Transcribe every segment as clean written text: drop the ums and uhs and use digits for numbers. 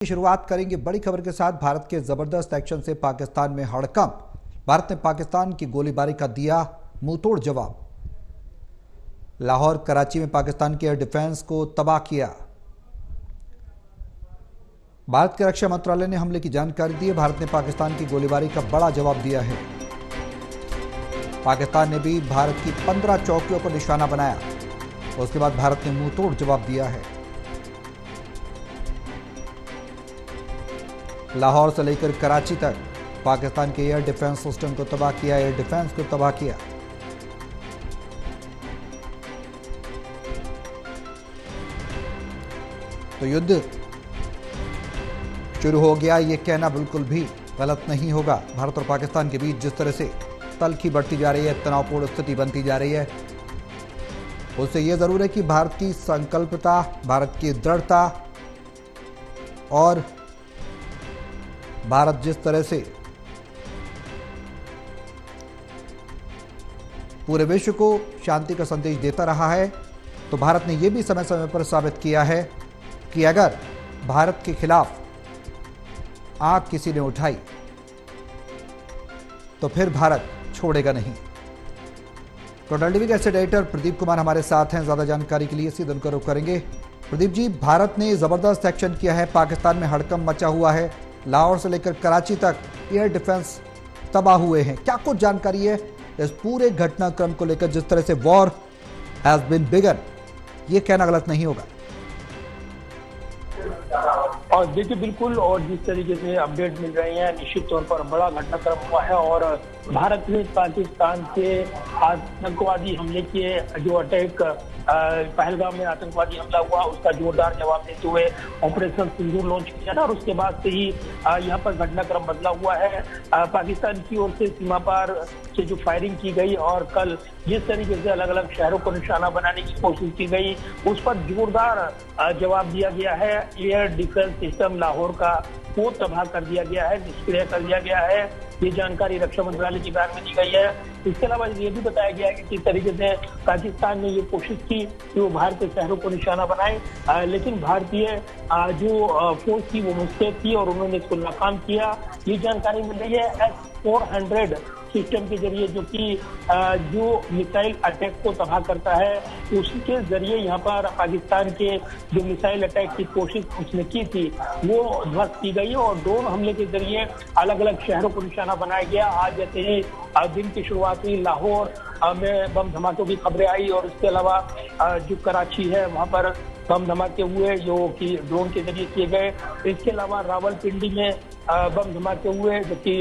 की शुरुआत करेंगे बड़ी खबर के साथ। भारत के जबरदस्त एक्शन से पाकिस्तान में हड़कंप। भारत ने पाकिस्तान की गोलीबारी का दिया मुंहतोड़ जवाब। लाहौर कराची में पाकिस्तान के एयर डिफेंस को तबाह किया। भारत के रक्षा मंत्रालय ने हमले की जानकारी दी है। भारत ने पाकिस्तान की गोलीबारी का बड़ा जवाब दिया है। पाकिस्तान ने भी भारत की 15 चौकियों को निशाना बनाया। उसके बाद भारत ने मुंहतोड़ जवाब दिया है। लाहौर से लेकर कराची तक पाकिस्तान के एयर डिफेंस सिस्टम को तबाह किया, एयर डिफेंस को तबाह किया। तो युद्ध शुरू हो गया, यह कहना बिल्कुल भी गलत नहीं होगा। भारत और पाकिस्तान के बीच जिस तरह से तल्खी बढ़ती जा रही है, तनावपूर्ण स्थिति बनती जा रही है, उससे यह जरूर है कि भारत की संकल्पता, भारत की दृढ़ता और भारत जिस तरह से पूरे विश्व को शांति का संदेश देता रहा है, तो भारत ने यह भी समय समय पर साबित किया है कि अगर भारत के खिलाफ आंख किसी ने उठाई तो फिर भारत छोड़ेगा नहीं। टोटल टीवी के एसेट एडिटर प्रदीप कुमार हमारे साथ हैं। ज्यादा जानकारी के लिए सीधे उनका रुख करेंगे। प्रदीप जी, भारत ने जबरदस्त एक्शन किया है, पाकिस्तान में हड़कंप मचा हुआ है, लाहौर से लेकर कराची तक एयर डिफेंस तबाह हुए हैं। क्या कुछ जानकारी है इस पूरे घटनाक्रम को लेकर, जिस तरह से वॉर हैज बीन बिगन, ये कहना गलत नहीं होगा? और देखिए बिल्कुल, और जिस तरीके से अपडेट मिल रही है, निश्चित तौर पर बड़ा घटनाक्रम हुआ है और भारत ने पाकिस्तान के आतंकवादी हमले के जो अटैक पहलगाम में आतंकवादी हमला हुआ, उसका जोरदार जवाब देते हुए ऑपरेशन सिंदूर लॉन्च किया था और उसके बाद से ही यहाँ पर घटनाक्रम बदला हुआ है। पाकिस्तान की ओर से सीमा पार से जो फायरिंग की गई और कल जिस तरीके से अलग अलग शहरों को निशाना बनाने की कोशिश की गई, उस पर जोरदार जवाब दिया गया है। एयर डिफेंस सिस्टम लाहौर का वो तबाह कर दिया गया है, निष्क्रिय कर दिया गया है। ये जानकारी रक्षा मंत्रालय के बयान में दी गई है। इसके अलावा ये भी बताया गया है कि किस तरीके से पाकिस्तान ने ये कोशिश की कि वो भारतीय शहरों को निशाना बनाए, लेकिन भारतीय जो फोर्स थी वो मुस्तैद थी और उन्होंने इसको नाकाम किया। ये जानकारी मिल रही है S-400 सिस्टम के जरिए, जो कि जो मिसाइल अटैक को तबाह करता है, उसके जरिए यहाँ पर पाकिस्तान के जो मिसाइल अटैक की कोशिश उसने की थी वो ध्वस्त की गई और ड्रोन हमले के जरिए अलग अलग शहरों को निशाना बनाया गया। आज जैसे ही दिन की शुरुआत हुई, लाहौर में बम धमाकों की खबरें आई और इसके अलावा जो कराची है वहाँ पर बम धमाके हुए जो कि ड्रोन के जरिए किए गए। इसके अलावा रावलपिंडी में बम धमाके हुए जो कि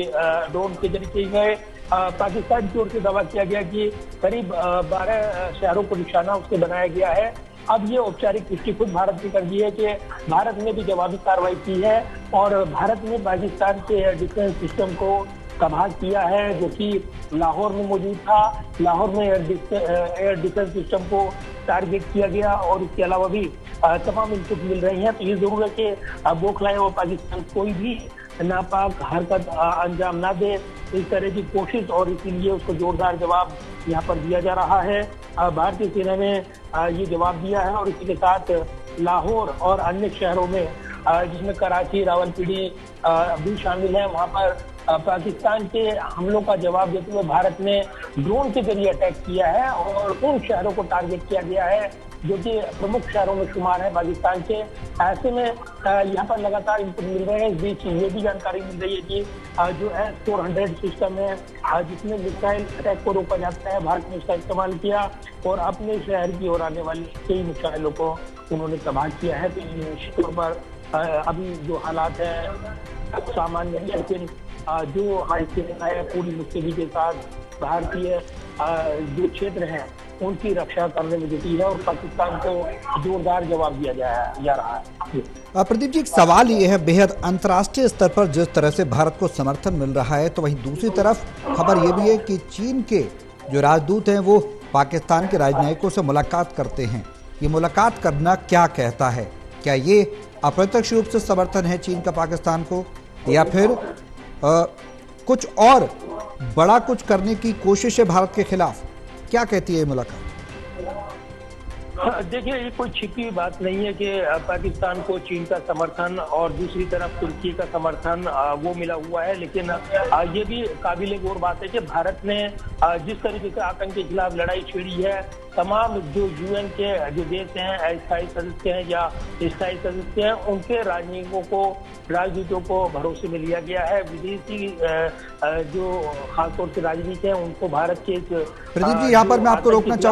ड्रोन के जरिए किए गए। पाकिस्तान की ओर से दावा किया गया कि करीब 12 शहरों को निशाना उसके बनाया गया है। अब ये औपचारिक पुष्टि खुद भारत ने कर दी है कि भारत ने भी जवाबी कार्रवाई की है और भारत ने पाकिस्तान के एयर डिफेंस सिस्टम को तबाह किया है, जो कि लाहौर में मौजूद था। लाहौर में एयर डिफेंस सिस्टम को टारगेट किया गया और इसके अलावा भी तमाम इनपुट मिल रही हैं। तो ये जरूर है कि बौखलाए हुआ पाकिस्तान कोई भी नापाक हरकत अंजाम ना दे, इस तरह की कोशिश, और इसीलिए उसको जोरदार जवाब यहाँ पर दिया जा रहा है। भारतीय सेना ने ये जवाब दिया है और इसी के साथ लाहौर और अन्य शहरों में जिसमें कराची, रावलपिंडी भी शामिल है, वहाँ पर पाकिस्तान के हमलों का जवाब देते हुए भारत ने ड्रोन के जरिए अटैक किया है और उन शहरों को टारगेट किया गया है जो कि प्रमुख शहरों में शुमार है पाकिस्तान के। ऐसे में यहाँ पर लगातार इनपुट मिल रहे हैं। इस बीच ये भी जानकारी मिल रही है कि जो S-400 सिस्टम है जिसमें मिसाइल अटैक को रोका जाता है, भारत ने उसका इस्तेमाल किया और अपने शहर की ओर आने वाली कई मिसाइलों को उन्होंने तबाह किया है। तो निश्चित तौर पर अभी जो हालात है सामान्य है, लेकिन जो हमारी सेना है पूरी मुस्तैदी के साथ भारतीय जो क्षेत्र हैं उनकी रक्षा करने में जुटी है और पाकिस्तान को जोरदार जवाब दिया जा रहा है। प्रदीप जी, एक सवाल ये है, बेहद अंतर्राष्ट्रीय स्तर पर जिस तरह से भारत को समर्थन मिल रहा है, तो वहीं दूसरी तरफ खबर ये भी है कि चीन के जो राजदूत हैं वो पाकिस्तान के राजनयिकों से मुलाकात करते हैं। ये मुलाकात करना क्या कहता है? क्या ये अप्रत्यक्ष रूप से समर्थन है चीन का पाकिस्तान को, या फिर कुछ और बड़ा कुछ करने की कोशिश है भारत के खिलाफ? क्या कहती है ये मुलाकात? देखिए, ये कोई छिपी हुई बात नहीं है कि पाकिस्तान को चीन का समर्थन और दूसरी तरफ तुर्की का समर्थन वो मिला हुआ है। लेकिन ये भी काबिल गौर बात है कि भारत ने जिस तरीके से आतंक के खिलाफ लड़ाई छेड़ी है, तमाम जो यूएन के जो देश हैं, अस्थायी सदस्य हैं या स्थायी सदस्य हैं, उनके राजनीतियों को भरोसे में लिया गया है। विदेशी जो खासतौर से राजनीति है, उनको भारत के प्रदीप जी, यहाँ पर मैं आपको रोकना चाहूंगा।